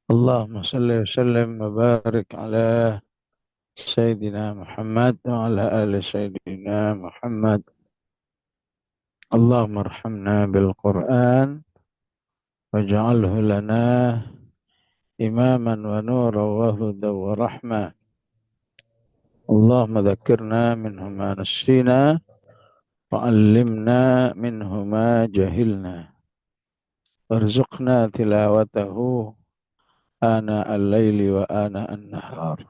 Allahumma salli wa sallim wa barik ala Sayyidina Muhammad wa ala ali Sayyidina Muhammad. Allahumma arhamna bil Qur'an waj'alhu lana imaman wa nuran wa hudan wa rahmah. Allahumma dhakkirna minhu ma nassina wa 'allimna minhu ma jahilna. Warzuqna tilawatahu ana al-laili wa ana an-nahar.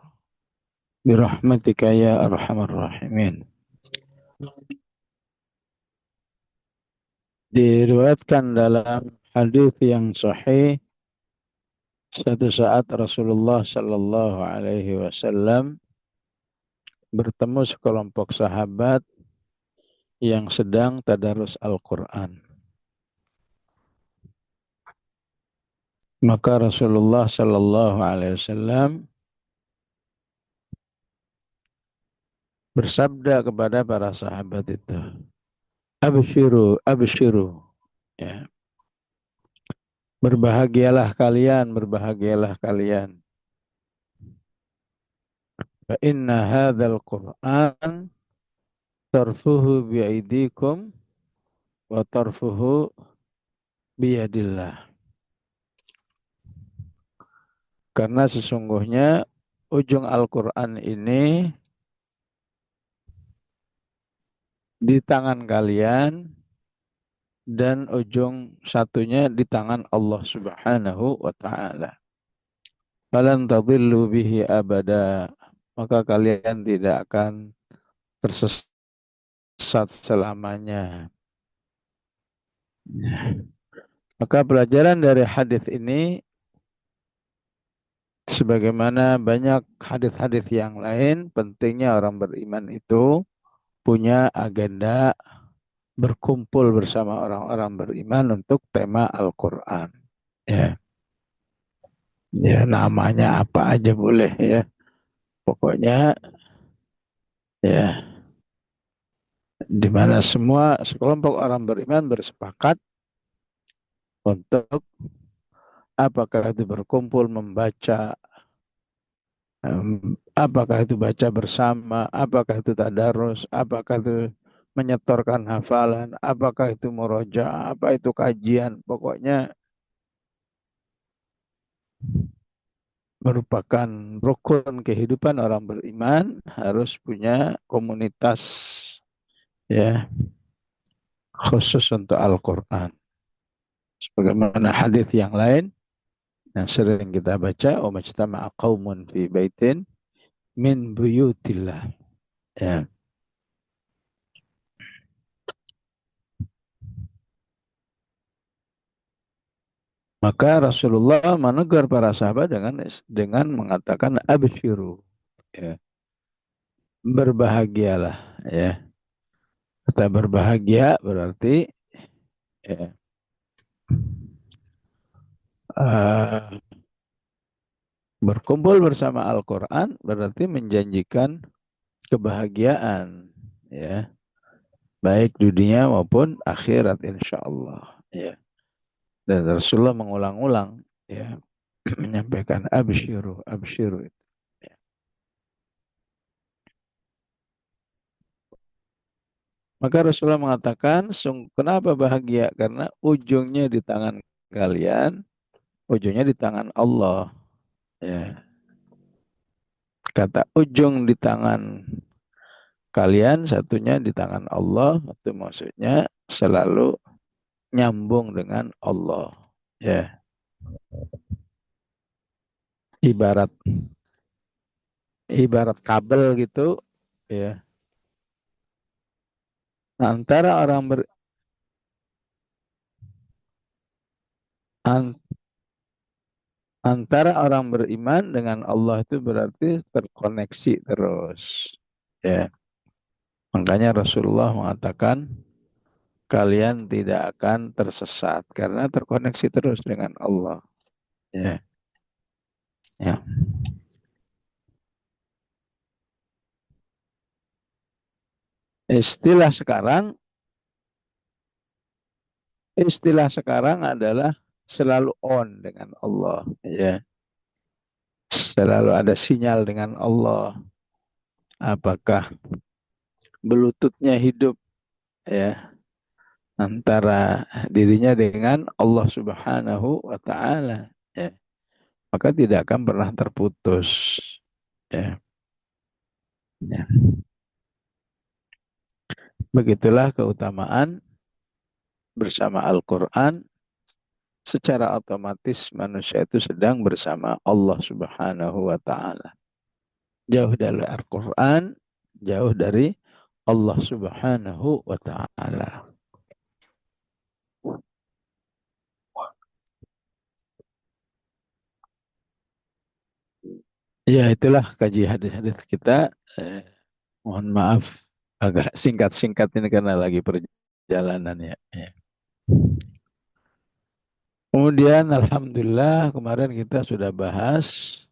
Birahmatika ya arhamar rahimin. Diriwayatkan dalam hadis yang sahih, suatu saat Rasulullah Shallallahu Alaihi Wasallam bertemu sekelompok sahabat yang sedang tadarus Al-Quran. Maka Rasulullah Shallallahu Alaihi Wasallam bersabda kepada para sahabat itu, Abshiru, abshiru. Ya. Berbahagialah kalian, berbahagialah kalian. Fa inna hadzal Qur'an tarfuhu biaidikum wa tarfuhu biyadillah. Karena sesungguhnya ujung Al-Quran ini di tangan kalian dan ujung satunya di tangan Allah Subhanahu wa ta'ala. Falan tadillu bihi abada. Maka kalian tidak akan tersesat selamanya. Maka pelajaran dari hadis ini, sebagaimana banyak hadis-hadis yang lain, pentingnya orang beriman itu punya agenda berkumpul bersama orang-orang beriman untuk tema Al-Quran. Ya, ya namanya apa aja boleh ya. Pokoknya ya, di mana semua sekelompok orang beriman bersepakat untuk apakah itu berkumpul membaca, apakah itu baca bersama, apakah itu tadarus, apakah itu menyetorkan hafalan, apakah itu murojaah, apa itu kajian, pokoknya merupakan rukun kehidupan orang beriman, harus punya komunitas ya khusus untuk Al-Quran. Sebagaimana hadis yang lain yang sering kita baca, "Wa majtama'a qaumun fi baitin min buyutillah." Ya. Maka Rasulullah menegur para sahabat dengan mengatakan abshiru, ya. Berbahagialah, ya. Kata berbahagia berarti ya, uh, berkumpul bersama Al-Quran berarti menjanjikan kebahagiaan, ya, baik dunia maupun akhirat insya Allah, ya. Dan Rasulullah mengulang-ulang, ya, menyampaikan abshiru, abshiru. Ya. Maka Rasulullah mengatakan, kenapa bahagia? Karena ujungnya di tangan kalian, ujungnya di tangan Allah. Ya. Kata ujung di tangan kalian, satunya di tangan Allah, itu maksudnya selalu nyambung dengan Allah. Ya, ibarat ibarat kabel gitu, ya. Antara orang ber, an- antara orang beriman dengan Allah itu berarti terkoneksi terus. Ya, makanya Rasulullah mengatakan kalian tidak akan tersesat karena terkoneksi terus dengan Allah. Ya, ya. Istilah sekarang Istilah sekarang adalah selalu on dengan Allah, ya. Selalu ada sinyal dengan Allah. Apakah Bluetoothnya hidup ya antara dirinya dengan Allah Subhanahu wa taala ya. Maka tidak akan pernah terputus ya. Ya. Begitulah keutamaan bersama Al-Qur'an, secara otomatis manusia itu sedang bersama Allah Subhanahu wa taala. Jauh dari Al-Qur'an, jauh dari Allah Subhanahu wa taala. Ya, itulah kaji hadis-hadis kita. Eh, Mohon maaf agak singkat-singkat ini karena lagi perjalanan ya. Ya. Kemudian Alhamdulillah kemarin kita sudah bahas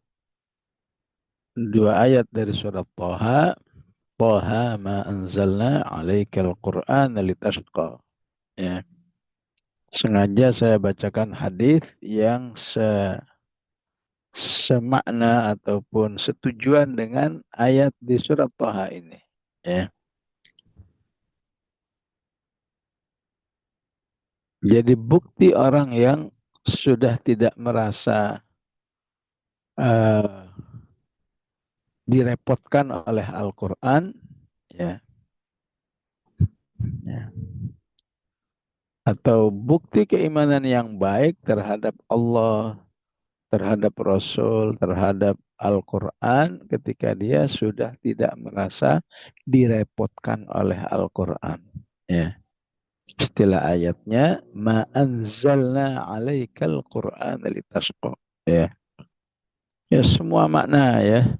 dua ayat dari surat Toha. Toha ma anzalna alaikal Qur'an litashqa. Ya. Sengaja saya bacakan hadis yang semakna ataupun setujuan dengan ayat di surat Toha ini. Ya. Jadi bukti orang yang sudah tidak merasa uh, direpotkan oleh Al-Quran, ya, ya, atau bukti keimanan yang baik terhadap Allah, terhadap Rasul, terhadap Al-Quran ketika dia sudah tidak merasa direpotkan oleh Al-Quran. Ya. Istilah ayatnya, ma anzalna alaikal Qur'an litashqa. Ya. Ya semua makna ya.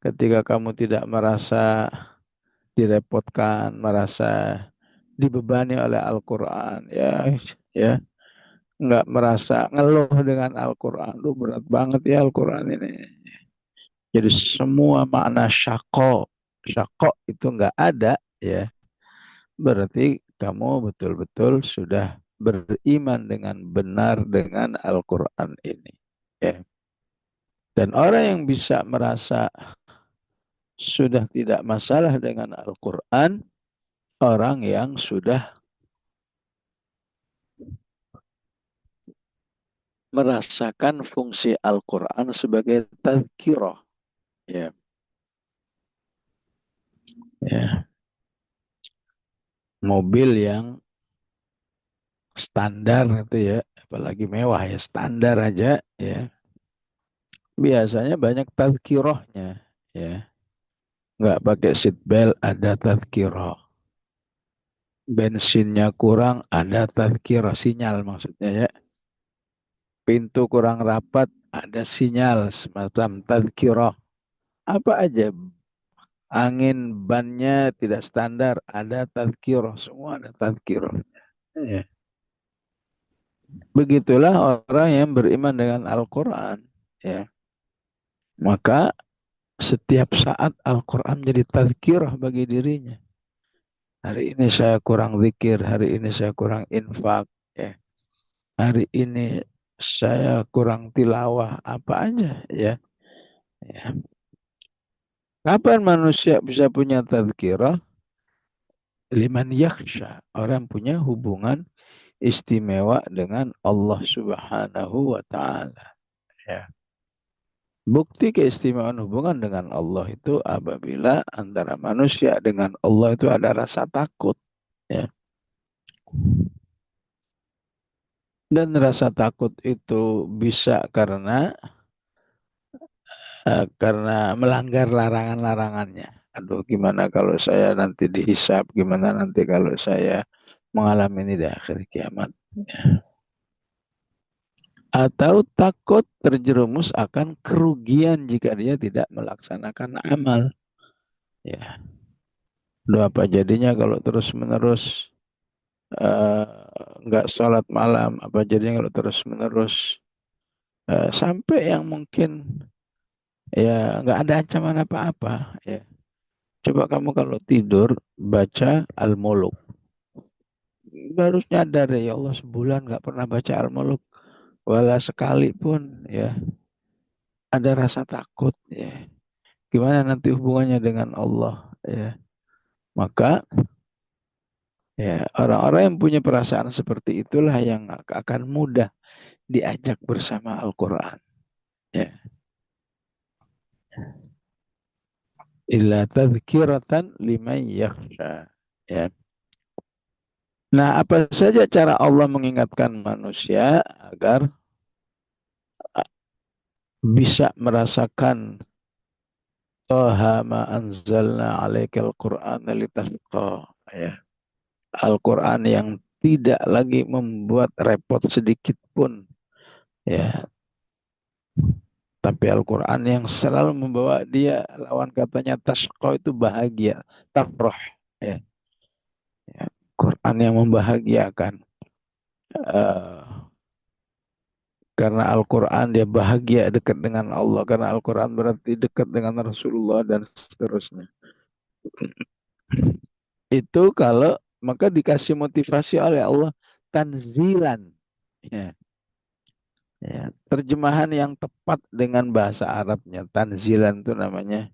Ketika kamu tidak merasa direpotkan, merasa dibebani oleh Al-Quran, ya, ya, nggak merasa ngeluh dengan Al-Quran, lu berat banget ya Al-Quran ini. Jadi semua makna syako itu nggak ada, ya, berarti kamu betul-betul sudah beriman dengan benar dengan Al-Quran ini. Ya. Dan orang yang bisa merasa sudah tidak masalah dengan Al-Quran, orang yang sudah merasakan fungsi Al-Quran sebagai tazkirah. Ya, ya. Mobil yang standar itu ya, apalagi mewah ya, standar aja ya. Biasanya banyak tazkirahnya ya. Nggak pakai seat belt ada tazkirah. Bensinnya kurang ada tazkirah, sinyal maksudnya ya. Pintu kurang rapat ada sinyal semacam tazkirah. Apa aja, angin bannya tidak standar ada tazkirah, semua ada tazkirah. Ya. Begitulah orang yang beriman dengan Al-Quran. Ya. Maka setiap saat Al-Quran menjadi tazkirah bagi dirinya. Hari ini saya kurang zikir, hari ini saya kurang infak. Ya. Hari ini saya kurang tilawah, apa aja. Ya. Ya. Kapan manusia bisa punya tazkirah? Liman yakhsha. Orang punya hubungan istimewa dengan Allah Subhanahu wa taala. Ya. Bukti keistimewaan hubungan dengan Allah itu apabila antara manusia dengan Allah itu ada rasa takut. Ya. Dan rasa takut itu bisa karena melanggar larangan-larangannya. Aduh, gimana kalau saya nanti dihisap? Gimana nanti kalau saya mengalami ini di akhir kiamat? Ya. Atau takut terjerumus akan kerugian jika dia tidak melaksanakan amal. Ya, doa apa jadinya kalau terus-menerus eh, nggak sholat malam, apa jadinya kalau terus-menerus sampai yang mungkin ya nggak ada ancaman apa-apa. Ya. Coba kamu kalau tidur baca Al-Muluk, baru nyadar ya Allah sebulan nggak pernah baca Al-Muluk, wala sekalipun ya. ada rasa takut ya. Gimana nanti hubungannya dengan Allah ya. Maka ya orang-orang yang punya perasaan seperti itulah yang akan mudah diajak bersama Al-Quran. Ya. Illa tadhkiratan liman yakhsha. Ya. Nah, apa saja cara Allah mengingatkan manusia agar bisa merasakan Toha ma anzalna alaikal Qur'an litashqa. Ya. Al-Quran yang tidak lagi membuat repot sedikit pun. Ya. Tapi Al-Quran yang selalu membawa dia, lawan katanya tashqa itu bahagia. Tafrah. Ya. Ya. Quran yang membahagiakan. Uh, karena Al-Quran dia bahagia dekat dengan Allah. Karena Al-Quran berarti dekat dengan Rasulullah dan seterusnya. Itu kalau maka dikasih motivasi oleh Allah tanzilan. Ya, ya. Terjemahan yang tepat dengan bahasa Arabnya. Tanzilan itu namanya.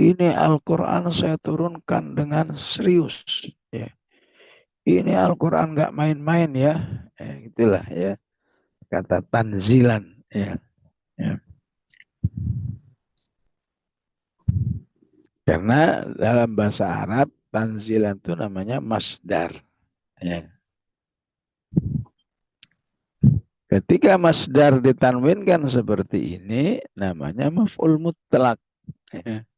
Ini Al-Quran saya turunkan dengan serius. Ya. Ini Al-Quran nggak main-main ya. Itulah ya. Kata tanzilan. Ya. Ya. Karena dalam bahasa Arab tanzilan itu namanya masdar. Ya. Ketika masdar ditanwinkan seperti ini, namanya maf'ul mutlak. Ya.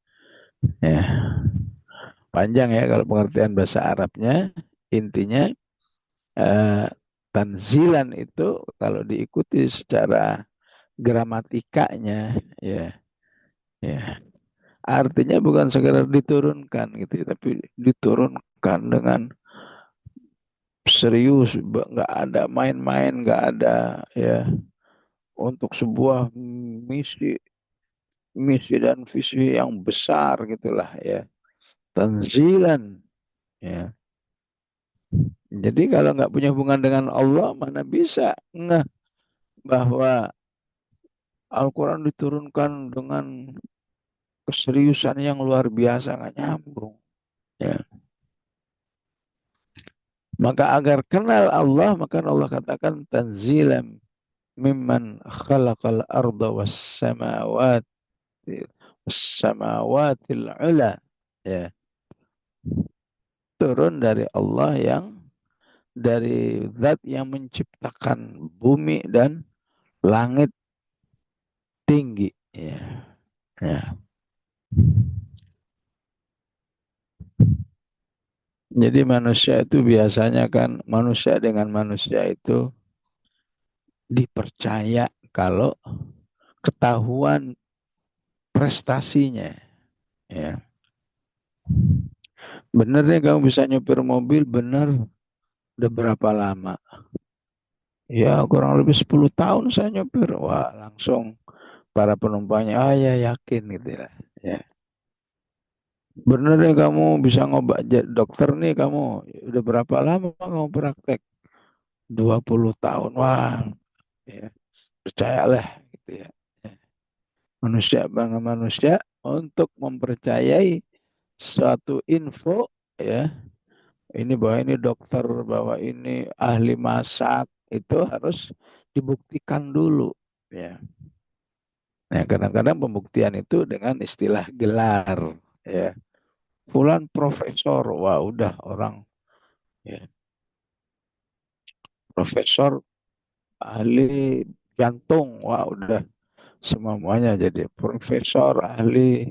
Ya. Panjang ya kalau pengertian bahasa Arabnya. Intinya eh, tanzilan itu kalau diikuti secara gramatikanya, ya, ya, artinya bukan sekedar diturunkan gitu, tapi diturunkan dengan serius, nggak ada main-main, nggak ada ya untuk sebuah misi misi dan visi yang besar gitulah ya. Tanzilan ya. Jadi kalau nggak punya hubungan dengan Allah, mana bisa ngeh bahwa Al-Quran diturunkan dengan keseriusan yang luar biasa, nggak nyambung. Ya. Maka agar kenal Allah, maka Allah katakan tanzilam mimman khalaqal arda was samawatil ula. Ya. Turun dari Allah yang dari zat yang menciptakan bumi dan langit tinggi. Ya. Ya. Jadi manusia itu biasanya kan manusia dengan manusia itu dipercaya kalau ketahuan prestasinya. Ya. Bener deh kamu bisa nyupir mobil, bener. Udah berapa lama? Ya kurang lebih 10 tahun saya nyupir. Wah langsung para penumpangnya, ah ya yakin gitu ya. Ya. Bener deh kamu bisa ngobat dokter nih kamu. Udah berapa lama kamu praktek? 20 tahun. Wah, ya, percayalah gitu ya. Ya. Manusia bangga manusia untuk mempercayai suatu info ya. Ini bahwa ini dokter, bahwa ini ahli masak itu harus dibuktikan dulu ya. Nah, kadang-kadang pembuktian itu dengan istilah gelar ya. Fulan profesor, wah udah orang ya, profesor ahli jantung, wah udah semuanya jadi profesor ahli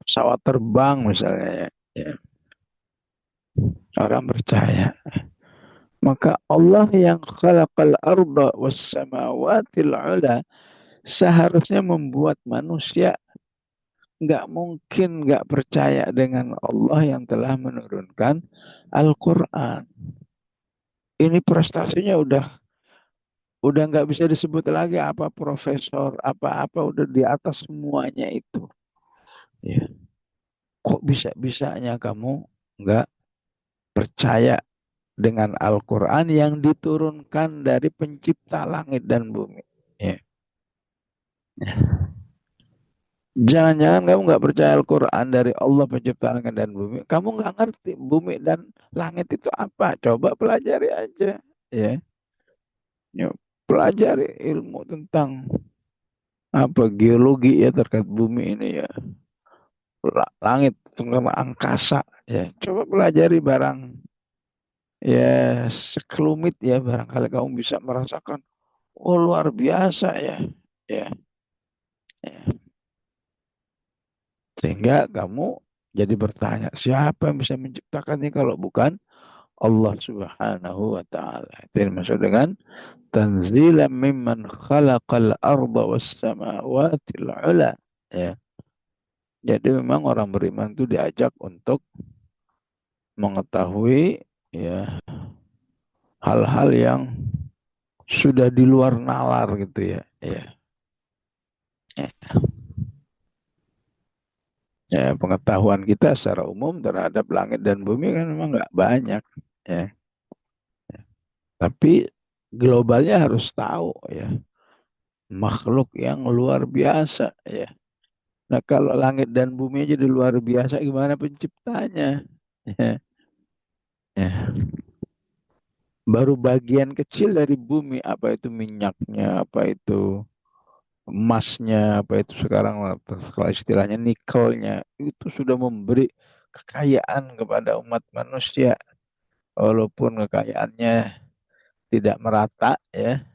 pesawat terbang misalnya ya. Ya, orang percaya. Maka Allah yang khalaqal arda was samawatil ula seharusnya membuat manusia nggak mungkin nggak percaya dengan Allah yang telah menurunkan Al-Quran. Ini prestasinya udah nggak bisa disebut lagi apa profesor apa-apa udah di atas semuanya itu. Ya. Kok bisa-bisanya kamu nggak percaya dengan Al-Quran yang diturunkan dari pencipta langit dan bumi? Ya. Jangan-jangan kamu nggak percaya Al-Quran dari Allah pencipta langit dan bumi. Kamu nggak ngerti bumi dan langit itu apa. Coba pelajari aja. Ya, yuk, pelajari ilmu tentang apa geologi ya terkait bumi ini ya. Langit, tentang angkasa. Ya, coba pelajari barang ya sekelumit ya barangkali kamu bisa merasakan. Oh luar biasa ya. Ya, ya. Sehingga kamu jadi bertanya, siapa yang bisa menciptakannya kalau bukan Allah Subhanahu wa taala. Itu yang dimaksud dengan tanzilan mimman khalaqal arda was samawati ula. Ya. Jadi memang orang beriman itu diajak untuk mengetahui ya hal-hal yang sudah di luar nalar gitu ya. Ya. Ya. Ya, pengetahuan kita secara umum terhadap langit dan bumi kan memang nggak banyak. Ya. Tapi globalnya harus tahu ya. Makhluk yang luar biasa ya. Nah kalau langit dan bumi aja di luar biasa gimana penciptanya? Ya, ya. Baru bagian kecil dari bumi apa itu minyaknya, apa itu emasnya, apa itu sekarang kalau istilahnya nikelnya itu sudah memberi kekayaan kepada umat manusia walaupun kekayaannya tidak merata ya,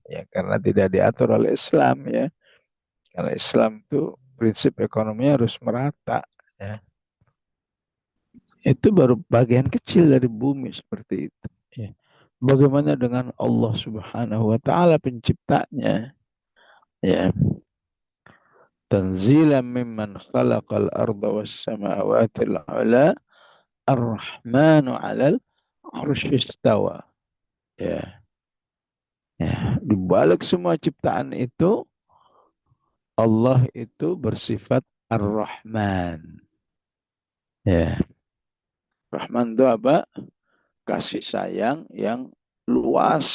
ya karena tidak diatur oleh Islam ya. Karena Islam itu prinsip ekonominya harus merata ya. Itu baru bagian kecil dari bumi seperti itu. Ya. Bagaimana dengan Allah Subhanahu wa taala penciptanya? Ya. Tanzilan mimman khalaqal arda was samawati al-'ula ar-rahmanu 'alal 'arsy istawa. Ya. Ya. Di balik semua ciptaan itu Allah itu bersifat Ar-Rahman. Ya. Rahman itu apa? Kasih sayang yang luas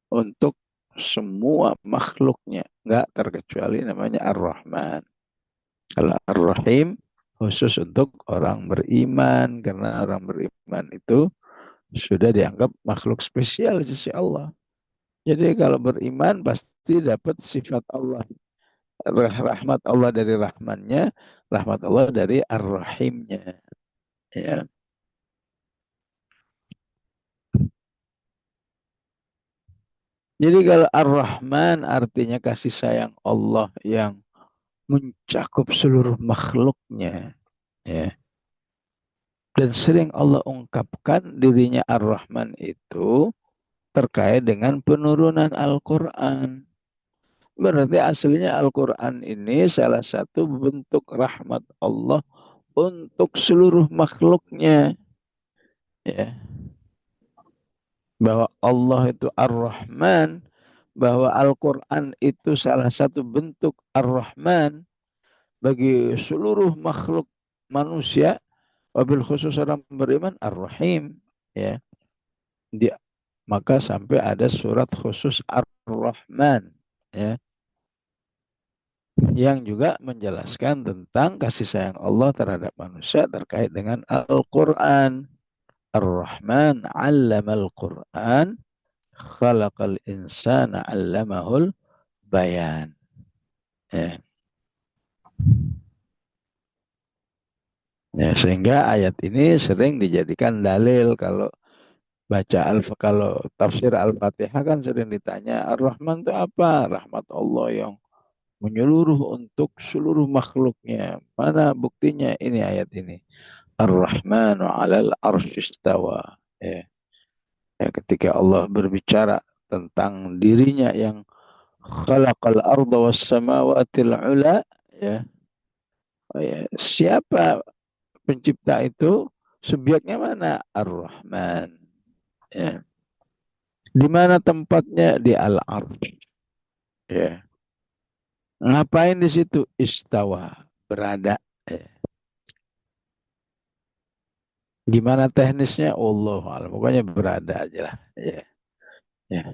untuk semua makhluknya. Nggak terkecuali namanya Ar-Rahman. Kalau Ar-Rahim khusus untuk orang beriman. Karena orang beriman itu sudah dianggap makhluk spesial di sisi Allah. Jadi kalau beriman pasti dapat sifat Allah. Rahmat Allah dari Rahmannya. Rahmat Allah dari Ar-Rahimnya. Ya. Jadi kalau Ar-Rahman artinya kasih sayang Allah yang mencakup seluruh makhluknya. Ya. Dan sering Allah ungkapkan dirinya Ar-Rahman itu terkait dengan penurunan Al-Quran. Berarti aslinya Al-Quran ini salah satu bentuk rahmat Allah untuk seluruh makhluknya. Ya. Bahwa Allah itu Ar-Rahman, bahwa Al-Quran itu salah satu bentuk Ar-Rahman bagi seluruh makhluk manusia, wabil khusus orang beriman Ar-Rahim. Ya. Dia, maka sampai ada surat khusus Ar-Rahman. Ya. Yang juga menjelaskan tentang kasih sayang Allah terhadap manusia terkait dengan Al-Quran. Ar-Rahman 'allamal Quran khalaqal insana 'allamahul bayan. Ya. Ya, sehingga ayat ini sering dijadikan dalil kalau kalau tafsir Al-Fatihah kan sering ditanya Ar-Rahman itu apa? Rahmat Allah yang menyeluruh untuk seluruh makhluknya. Mana buktinya? Ini ayat ini. Ar-Rahmanu 'alal arsy istawa. Ya. Ya, ketika Allah berbicara tentang dirinya yang khalaqal arda was samawati ula ya. Oh ya, siapa pencipta itu? Subjeknya mana? Ar-Rahman. Ya. Di mana tempatnya? Di Al-Arsh. Ya. Ngapain di situ? Istawa. Berada. Ya. Gimana teknisnya? Allah alam. Pokoknya berada aja lah. Ya. Ya.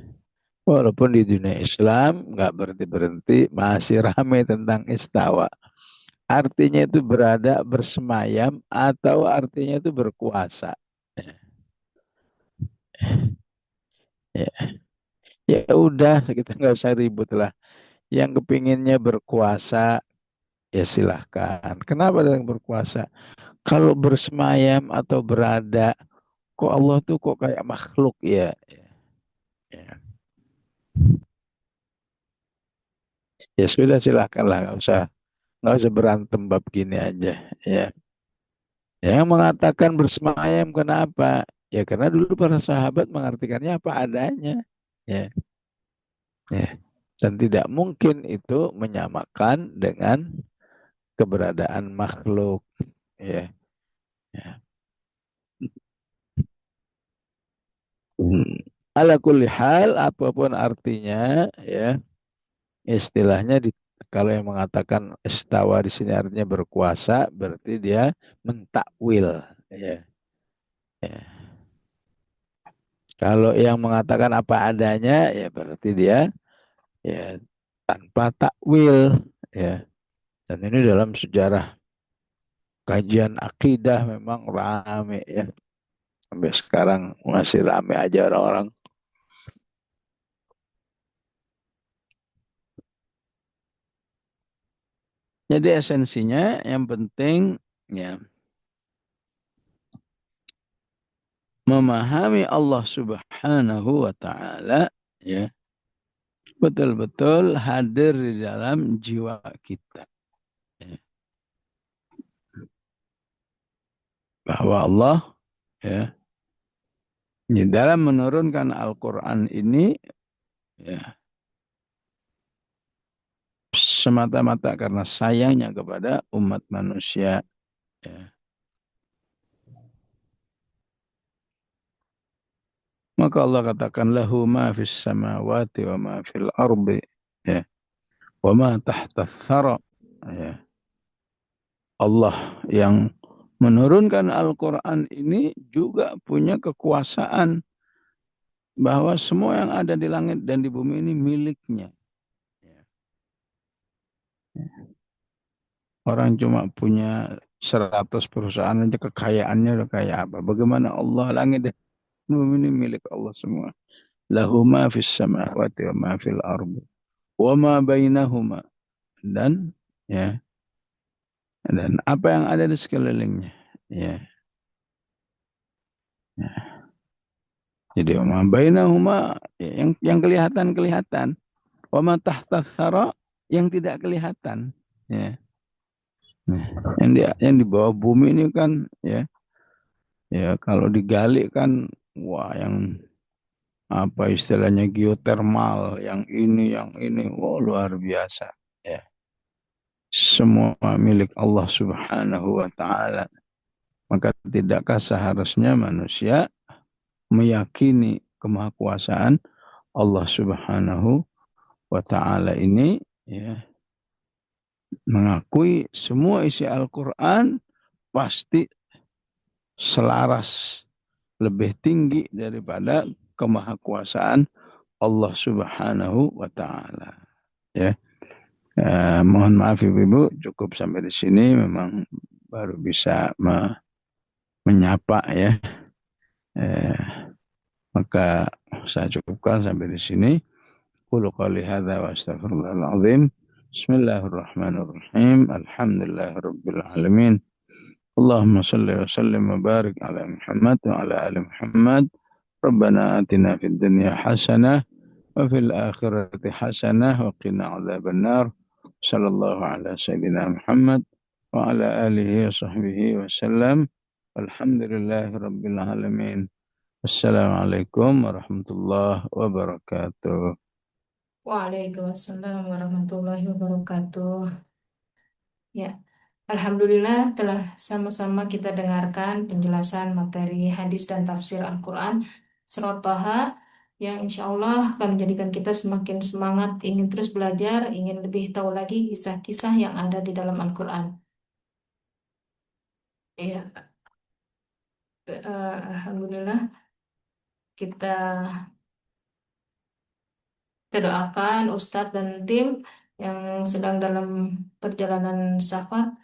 Walaupun di dunia Islam nggak berhenti-berhenti masih ramai tentang istawa. Artinya itu berada bersemayam atau artinya itu berkuasa. Ya, ya udah kita nggak usah ribut lah. Yang kepinginnya berkuasa ya silahkan. Kenapa dengan berkuasa? Kalau bersemayam atau berada, kok Allah tuh kok kayak makhluk ya? Ya, ya sudah silahkan lah, nggak usah berantem bab gini aja. Ya, yang mengatakan bersemayam kenapa? Ya karena dulu para sahabat mengartikannya apa adanya. Ya, ya. Dan tidak mungkin itu menyamakan dengan keberadaan makhluk. Ya. Ya. Hmm. Ala kulli hal, apapun artinya, ya istilahnya kalau yang mengatakan istawa di sini artinya berkuasa, berarti dia mentakwil. Ya. Ya. Kalau yang mengatakan apa adanya, ya berarti dia ya tanpa takwil. Ya. Dan ini dalam sejarah kajian akidah memang rame ya. Sampai sekarang masih rame aja orang-orang. Jadi esensinya yang penting ya memahami Allah Subhanahu wa taala ya betul-betul hadir di dalam jiwa kita. Ya. Bahwa Allah ya di dalam menurunkan Al-Qur'an ini ya semata-mata karena sayangnya kepada umat manusia ya. Maka Allah katakan lahu ma fis samawati wa ma fil ardi ya wa ma tahta thara ya. Allah yang menurunkan Al-Quran ini juga punya kekuasaan bahwa semua yang ada di langit dan di bumi ini miliknya. Ya. Orang cuma punya 100 perusahaan aja kekayaannya udah kayak apa. Bagaimana Allah langit dan bumi ini milik Allah semua. Lahu ma fis samawati wa ma fil ardi wa ma bainahuma dan ya dan apa yang ada di sekelilingnya. Ya. Ya. Jadi wa ma bainahuma ya, yang kelihatan kelihatan. Wa ma tahta thara yang tidak kelihatan. Ya. Nah, yang di bawah bumi ini kan ya ya kalau digali kan wah yang apa istilahnya geotermal yang ini wah luar biasa ya semua milik Allah Subhanahu wa taala maka tidakkah seharusnya manusia meyakini kemahakuasaan Allah Subhanahu wa taala ini ya mengakui semua isi Al-Qur'an pasti selaras lebih tinggi daripada kemahakuasaan Allah Subhanahu wa taala. Ya. Mohon maaf Ibu, cukup sampai di sini memang baru bisa menyapa ya. Eh, maka saya cukupkan sampai di sini. Qulu qali hadza wa astaghfirullahal azim. Bismillahirrahmanirrahim. Alhamdulillahirabbil alamin. Allahumma salli wa sallim wa barik ala Muhammad wa ala ali Muhammad. ربنا آتنا في الدنيا حسنة وفي الآخرة حسنة وقنا عذاب النار صلى الله على سيدنا محمد وعلى آله وصحبه وسلم الحمد لله رب العالمين السلام عليكم ورحمة الله وبركاته. Waalaikumsalam warahmatullahi wabarakatuh. Ya, Alhamdulillah telah sama-sama kita dengarkan penjelasan materi hadis dan tafsir Al-Quran Surat Taha yang insya Allah akan menjadikan kita semakin semangat ingin terus belajar, ingin lebih tahu lagi kisah-kisah yang ada di dalam Al-Quran. Ya, Alhamdulillah kita Kita doakan Ustadz dan tim yang sedang dalam perjalanan safar.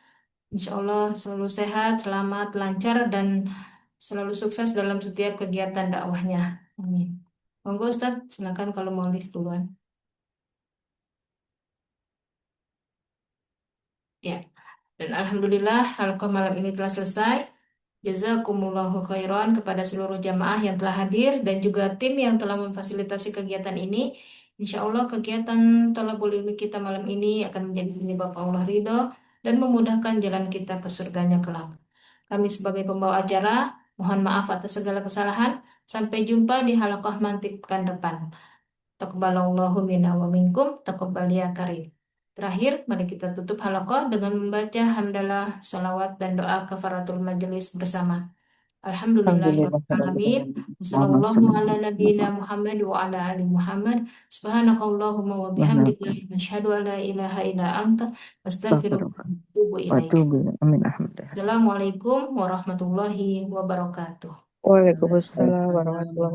Insya Allah selalu sehat, selamat, lancar, dan selalu sukses dalam setiap kegiatan dakwahnya. Amin. Monggo Ustadz, silakan kalau mau live duluan. Ya, dan Alhamdulillah halaqah malam ini telah selesai. Jazakumullahu khairan kepada seluruh jamaah yang telah hadir dan juga tim yang telah memfasilitasi kegiatan ini. Insya Allah kegiatan thalabul ilmi kita malam ini akan menjadi penyebab Allah ridho dan memudahkan jalan kita ke surganya kelak. Kami sebagai pembawa acara, mohon maaf atas segala kesalahan. Sampai jumpa di halaqah mantik pekan depan. Taqabbalallahu minna wa minkum, taqabbal ya karim. Terakhir, mari kita tutup halaqah dengan membaca hamdalah, salawat, dan doa kafaratul majelis bersama. Alhamdulillah, Alhamdulillahirrahmanirrahim. Muhammad Wassalamualaikum ala sallallahu nabiyina Muhammad wa ala ali Muhammad. Subhanakallahumma wa bihamdika. alaihi Asyhadu an la ilaha illa anta. Astaghfiruka wa wasallam. atubu Wa ilaik. tubu amin alhamdulillah. Assalamualaikum warahmatullahi wabarakatuh. Waalaikumsalam warahmatullahi